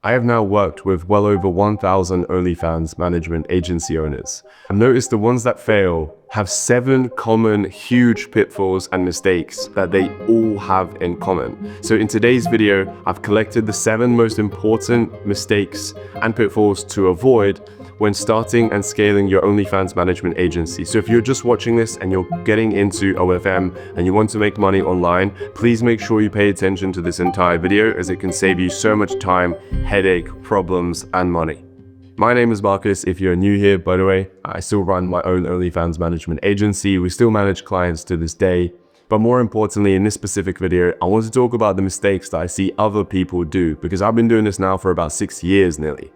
I have now worked with well over 1,000 OnlyFans management agency owners. I've noticed the ones that fail have 7 common huge pitfalls and mistakes that they all have in common. So in today's video, I've collected the 7 most important mistakes and pitfalls to avoid when starting and scaling your OnlyFans management agency. So if you're just watching this and you're getting into OFM and you want to make money online, please make sure you pay attention to this entire video as it can save you so much time, headache, problems, and money. My name is Marcus. If you're new here, by the way, I still run my own OnlyFans management agency. We still manage clients to this day. But more importantly, in this specific video, I want to talk about the mistakes that I see other people do, because I've been doing this now for about 6 years nearly.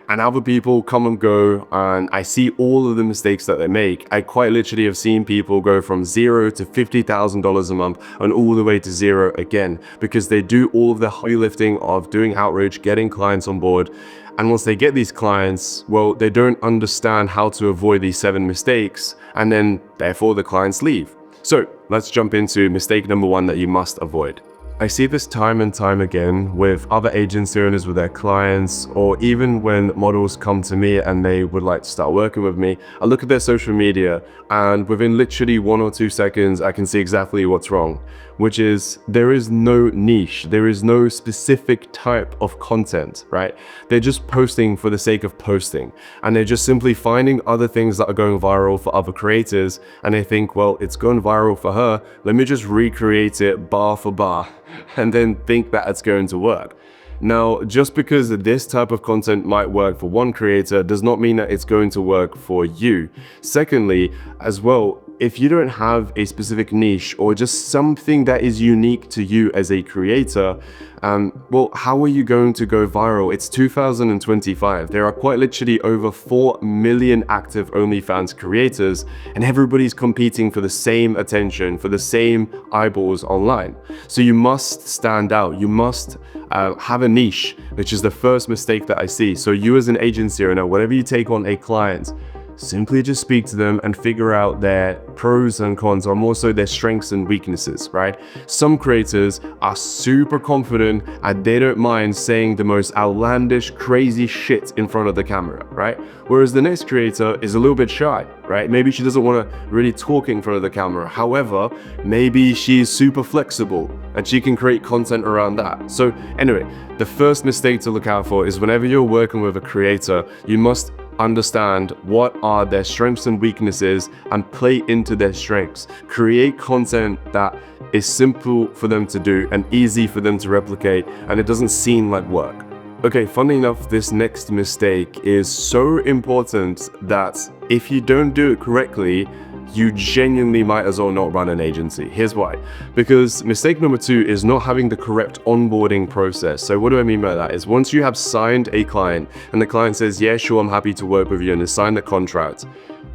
And other people come and go, and I see all of the mistakes that they make. I quite literally have seen people go from $0 to $50,000 a month and all the way to 0 again, because they do all of the heavy lifting of doing outreach, getting clients on board. And once they get these clients, well, they don't understand how to avoid these 7 mistakes, and then therefore the clients leave. So let's jump into mistake number 1 that you must avoid. I see this time and time again with other agency owners with their clients, or even when models come to me and they would like to start working with me. I look at their social media and within literally 1 or 2 seconds, I can see exactly what's wrong, which is there is no niche. There is no specific type of content, right? They're just posting for the sake of posting, and they're just simply finding other things that are going viral for other creators. And they think, well, it's gone viral for her. Let me just recreate it bar for bar, and then think that it's going to work. Now, just because this type of content might work for one creator does not mean that it's going to work for you. Secondly, as well, if you don't have a specific niche or just something that is unique to you as a creator, well, how are you going to go viral? It's 2025. There are quite literally over 4 million active OnlyFans creators, and everybody's competing for the same attention, for the same eyeballs online. So you must stand out. You must have a niche, which is the first mistake that I see. So you as an agency owner, whenever you take on a client, simply just speak to them and figure out their pros and cons, or more so their strengths and weaknesses, right? Some creators are super confident and they don't mind saying the most outlandish, crazy shit in front of the camera, right? Whereas the next creator is a little bit shy, right? Maybe she doesn't want to really talk in front of the camera. However, maybe she's super flexible and she can create content around that. So anyway, the first mistake to look out for is whenever you're working with a creator, you must understand what are their strengths and weaknesses and play into their strengths. Create content that is simple for them to do and easy for them to replicate, and it doesn't seem like work. Okay, funny enough, this next mistake is so important that if you don't do it correctly, you genuinely might as well not run an agency. Here's why. Because mistake number 2 is not having the correct onboarding process. So what do I mean by that? Is once you have signed a client and the client says, yeah, sure, I'm happy to work with you, and they sign the contract,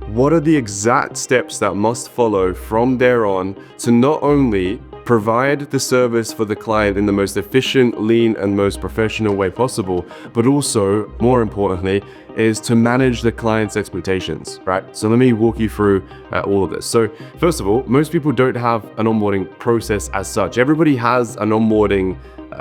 what are the exact steps that must follow from there on to not only provide the service for the client in the most efficient, lean, and most professional way possible, but also, more importantly, is to manage the client's expectations, right? So let me walk you through all of this. So first of all, most people don't have an onboarding process as such. Everybody has an onboarding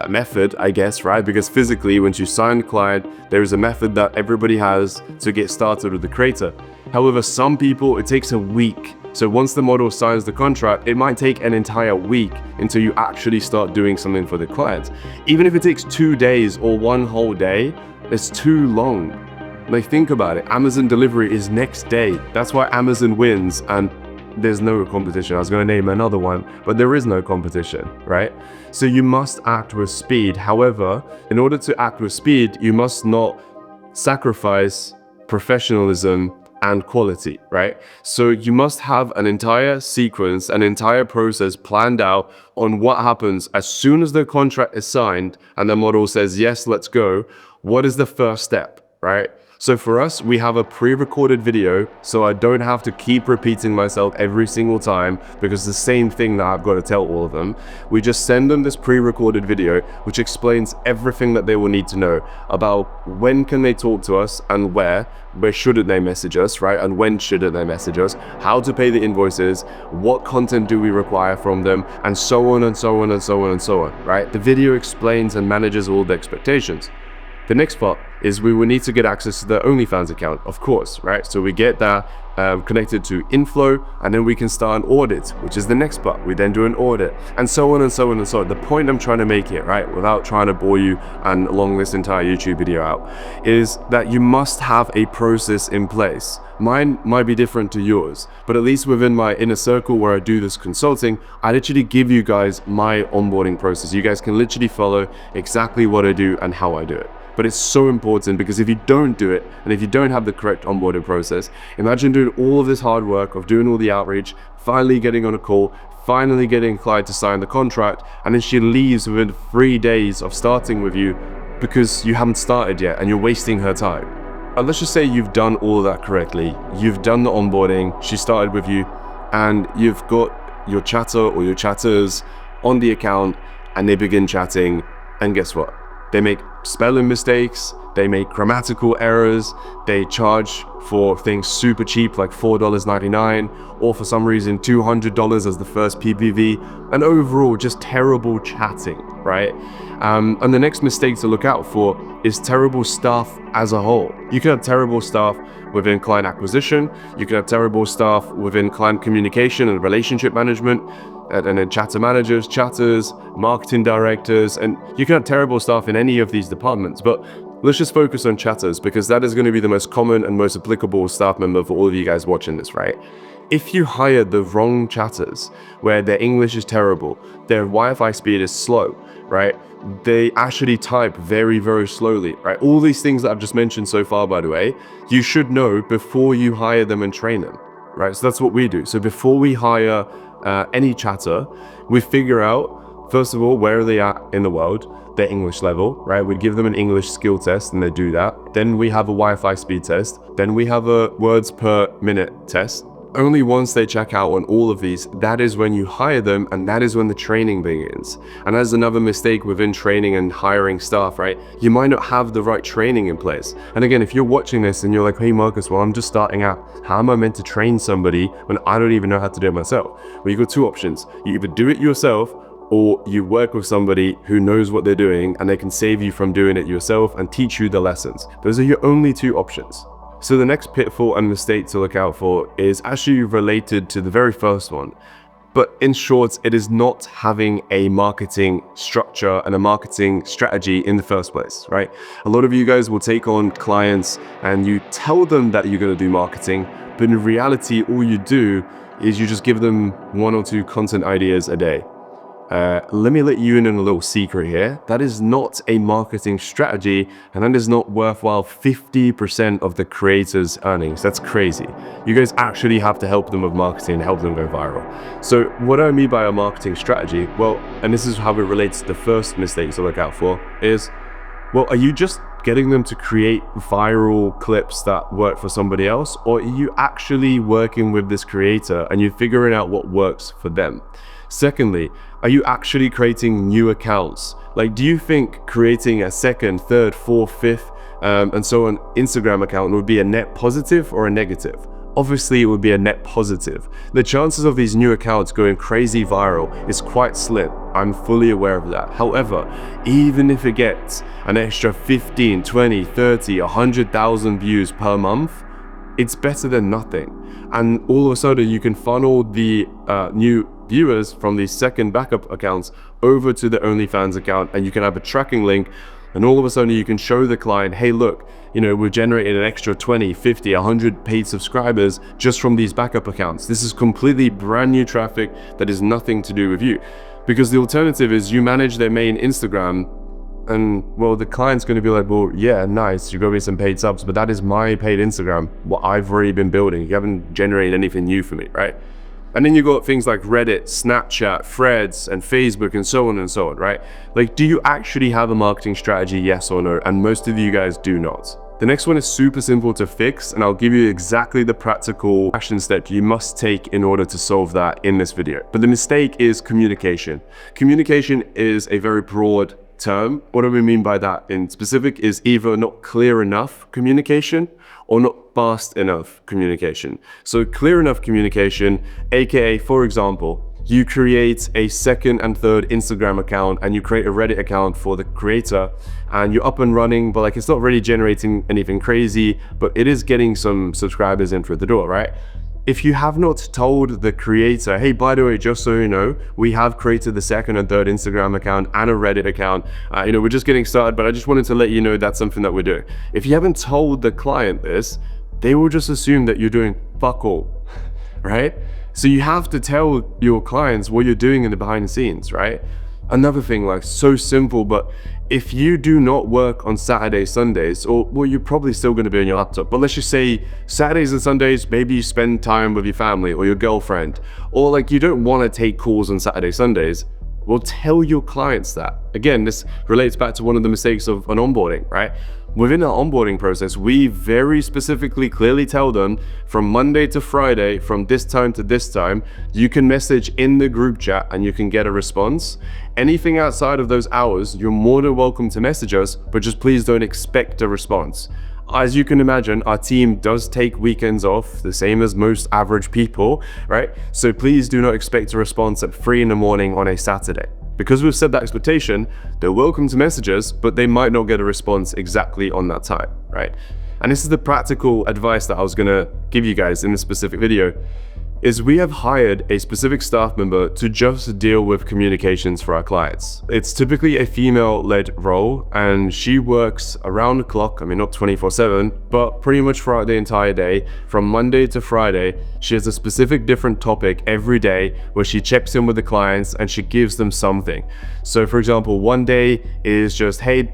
method, I guess, right? Because physically, once you sign a client, there is a method that everybody has to get started with the creator. However, some people, it takes a week. So once the model signs the contract, it might take an entire week until you actually start doing something for the client. Even if it takes 2 days or 1 whole day, it's too long. Like, think about it. Amazon delivery is next day. That's why Amazon wins, and there's no competition. I was going to name another one, but there is no competition, right? So you must act with speed. However, in order to act with speed, you must not sacrifice professionalism and quality, right? So you must have an entire sequence, an entire process planned out on what happens as soon as the contract is signed and the model says, yes, let's go. What is the first step, right? So for us, we have a pre-recorded video, so I don't have to keep repeating myself every single time, because it's the same thing that I've got to tell all of them. We just send them this pre-recorded video, which explains everything that they will need to know about when can they talk to us and where shouldn't they message us, right? And when shouldn't they message us, how to pay the invoices, what content do we require from them, and so on and so on and so on and so on, right? The video explains and manages all the expectations. The next part is we will need to get access to the OnlyFans account, of course, right? So we get that connected to inflow, and then we can start an audit, which is the next part. We then do an audit, and so on and so on and so on. The point I'm trying to make here, right, without trying to bore you and long this entire YouTube video out, is that you must have a process in place. Mine might be different to yours, but at least within my inner circle where I do this consulting, I literally give you guys my onboarding process. You guys can literally follow exactly what I do and how I do it. But it's so important, because if you don't do it, and if you don't have the correct onboarding process, imagine doing all of this hard work of doing all the outreach, finally getting on a call, finally getting a client to sign the contract, and then she leaves within 3 days of starting with you because you haven't started yet and you're wasting her time. And let's just say you've done all of that correctly. You've done the onboarding, she started with you, and you've got your chatter or your chatters on the account, and they begin chatting, and guess what? They make spelling mistakes, they make grammatical errors, they charge for things super cheap like $4.99, or for some reason $200 as the first PPV, and overall just terrible chatting, right? And the next mistake to look out for is terrible staff as a whole. You can have terrible staff within client acquisition, you can have terrible staff within client communication and relationship management, and then chatter managers, chatters, marketing directors, and you can have terrible staff in any of these departments. But let's just focus on chatters, because that is going to be the most common and most applicable staff member for all of you guys watching this, right? If you hire the wrong chatters, where their English is terrible, their Wi-Fi speed is slow, right? They actually type very, very slowly, right? All these things that I've just mentioned so far, by the way, you should know before you hire them and train them, right? So that's what we do. So before we hire any chatter, we figure out, first of all, where are they at in the world, their English level, right? We give them an English skill test and they do that. Then we have a Wi-Fi speed test. Then we have a words per minute test. Only once they check out on all of these, that is when you hire them, and that is when the training begins. And that's another mistake within training and hiring staff, right? You might not have the right training in place. And again, if you're watching this and you're like, hey Marcus, well, I'm just starting out. How am I meant to train somebody when I don't even know how to do it myself? Well, you've got two options. You either do it yourself, or you work with somebody who knows what they're doing and they can save you from doing it yourself and teach you the lessons. Those are your only two options. So the next pitfall and mistake to look out for is actually related to the very first one. But in short, it is not having a marketing structure and a marketing strategy in the first place, right? A lot of you guys will take on clients and you tell them that you're going to do marketing, but in reality, all you do is you just give them 1 or 2 content ideas a day. Let me let you in on a little secret here. That is not a marketing strategy, and that is not worthwhile 50% of the creator's earnings. That's crazy. You guys actually have to help them with marketing and help them go viral. So what I mean by a marketing strategy, well, and this is how it relates to the first mistake to look out for, is, well, are you just getting them to create viral clips that work for somebody else, or are you actually working with this creator and you're figuring out what works for them? Secondly, are you actually creating new accounts? Like, do you think creating a second, third, fourth, fifth, and so on Instagram account would be a net positive or a negative? Obviously, it would be a net positive. The chances of these new accounts going crazy viral is quite slim. I'm fully aware of that. However, even if it gets an extra 15, 20, 30, 100,000 views per month, it's better than nothing. And all of a sudden, you can funnel the new viewers from these second backup accounts over to the OnlyFans account, and you can have a tracking link, and all of a sudden you can show the client, hey look, you know, we've generated an extra 20, 50, 100 paid subscribers just from these backup accounts. This is completely brand new traffic that is nothing to do with you, because the alternative is you manage their main Instagram, and well, the client's going to be like, well, yeah, nice, you got me some paid subs, but that is my paid Instagram, what I've already been building. You haven't generated anything new for me, right? And then you got things like Reddit, Snapchat, Threads, and Facebook, and so on, right? Like, do you actually have a marketing strategy, yes or no? And most of you guys do not. The next one is super simple to fix, and I'll give you exactly the practical action step you must take in order to solve that in this video. But the mistake is communication. Communication is a very broad term. What do we mean by that in specific is either not clear enough communication or not fast enough communication. So clear enough communication, aka, for example, you create a second and third Instagram account and you create a Reddit account for the creator, and you're up and running, but like it's not really generating anything crazy, but it is getting some subscribers in through the door, right? If you have not told the creator, hey, by the way, just so you know, we have created the second and third Instagram account and a Reddit account. We're just getting started, but I just wanted to let you know that's something that we're doing. If you haven't told the client this, they will just assume that you're doing fuck all, right? So you have to tell your clients what you're doing in the behind the scenes, right? Another thing, like so simple, but if you do not work on Saturdays, Sundays, or well, you're probably still going to be on your laptop, but let's just say Saturdays and Sundays, maybe you spend time with your family or your girlfriend, or like you don't want to take calls on Saturdays, Sundays, well, tell your clients that. Again, this relates back to one of the mistakes of an onboarding, right? Within our onboarding process, we very specifically clearly tell them from Monday to Friday, from this time to this time, you can message in the group chat and you can get a response. Anything outside of those hours, you're more than welcome to message us, but just please don't expect a response. As you can imagine, our team does take weekends off, the same as most average people, right? So please do not expect a response at 3 in the morning on a Saturday. Because we've set that expectation, they're welcome to message us, but they might not get a response exactly on that time, right? And this is the practical advice that I was gonna give you guys in this specific video, is we have hired a specific staff member to just deal with communications for our clients. It's typically a female-led role, and she works around the clock, I mean, not 24/7, but pretty much throughout the entire day. From Monday to Friday, she has a specific different topic every day where she checks in with the clients and she gives them something. So for example, one day is just, hey,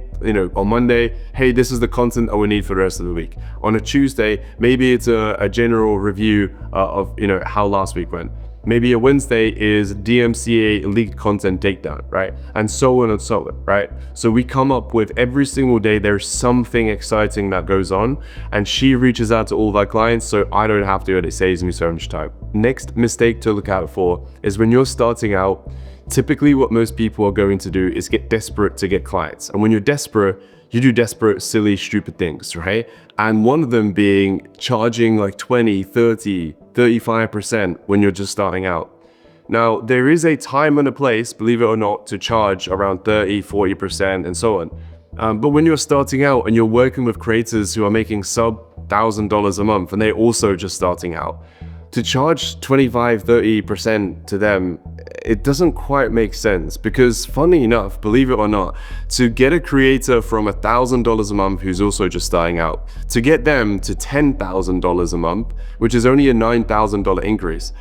on Monday, hey, this is the content that we need for the rest of the week. On a Tuesday, maybe it's a general review of how last week went. Maybe a Wednesday is DMCA leaked content takedown, right? And so on, right? So we come up with every single day, there's something exciting that goes on, and she reaches out to all of our clients, so I don't have to, and it saves me so much time. Next mistake to look out for is when you're starting out, typically what most people are going to do is get desperate to get clients. And when you're desperate, you do desperate, silly, stupid things, right? And one of them being charging like 20, 30, 35% when you're just starting out. Now, there is a time and a place, believe it or not, to charge around 30, 40% and so on. But when you're starting out and you're working with creators who are making sub $1,000 a month and they're also just starting out, to charge 25, 30% to them, it doesn't quite make sense, because funny enough, believe it or not, to get a creator from $1,000 a month who's also just starting out, to get them to $10,000 a month, which is only a $9,000 increase,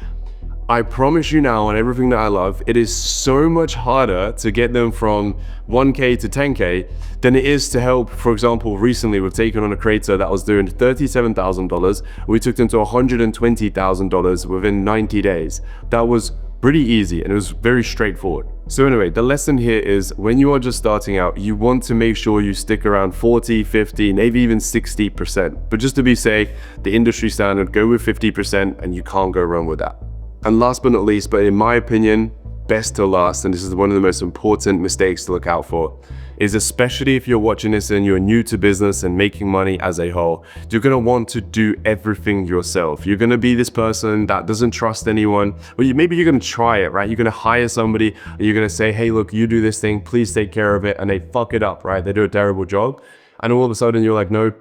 I promise you now, on everything that I love, it is so much harder to get them from 1K to 10K than it is to help. For example, recently we've taken on a creator that was doing $37,000. We took them to $120,000 within 90 days. That was pretty easy and it was very straightforward. So anyway, the lesson here is when you are just starting out, you want to make sure you stick around 40, 50, maybe even 60%. But just to be safe, the industry standard, go with 50% and you can't go wrong with that. And last but not least, but in my opinion, best to last, and this is one of the most important mistakes to look out for, is especially if you're watching this and you're new to business and making money as a whole, you're gonna want to do everything yourself. You're gonna be this person that doesn't trust anyone, or maybe you're gonna try it, right? You're gonna hire somebody and you're gonna say, hey, look, you do this thing, please take care of it, and they fuck it up, right? They do a terrible job. And all of a sudden you're like, no,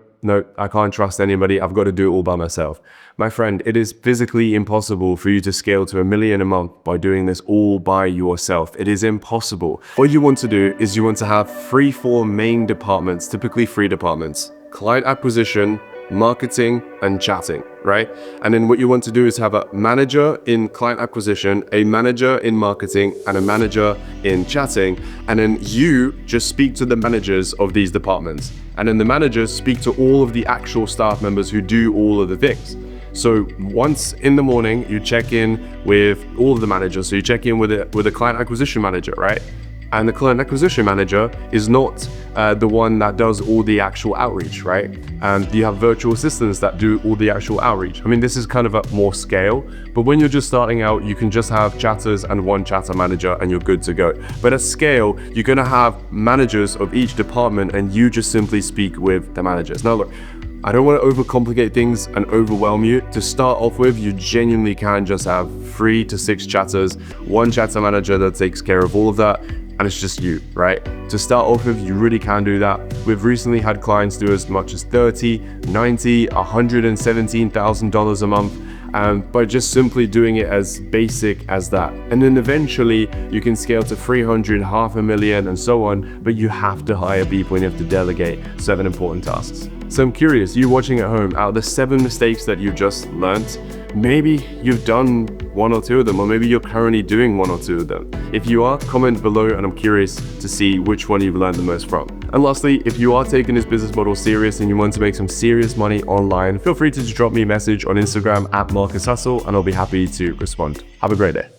I can't trust anybody. I've got to do it all by myself. My friend, it is physically impossible for you to scale to $1 million a month by doing this all by yourself. It is impossible. What you want to do is you want to have 4 main departments, typically 3 departments: client acquisition, marketing, and chatting, right? And then what you want to do is have a manager in client acquisition, a manager in marketing, and a manager in chatting. And then you just speak to the managers of these departments. And then the managers speak to all of the actual staff members who do all of the things. So once in the morning, you check in with all of the managers. So you check in with a client acquisition manager, right? And the client acquisition manager is not the one that does all the actual outreach, right? And you have virtual assistants that do all the actual outreach. I mean, this is kind of at more scale, but when you're just starting out, you can just have chatters and 1 chatter manager and you're good to go. But at scale, you're gonna have managers of each department and you just simply speak with the managers. Now look, I don't want to overcomplicate things and overwhelm you. To start off with, you genuinely can just have 3 to 6 chatters, one chatter manager that takes care of all of that, and it's just you, right? To start off with, you really can do that. We've recently had clients do as much as $30,000, $90,000, $117,000 a month. By just simply doing it as basic as that. And then eventually you can scale to 300, $500,000 and so on, but you have to hire people and you have to delegate certain important tasks. So I'm curious, you watching at home, out of the 7 mistakes that you just learned, maybe you've done 1 or 2 of them, or maybe you're currently doing 1 or 2 of them. If you are, comment below and I'm curious to see which one you've learned the most from. And lastly, if you are taking this business model serious and you want to make some serious money online, feel free to just drop me a message on Instagram @MarcusHustle and I'll be happy to respond. Have a great day.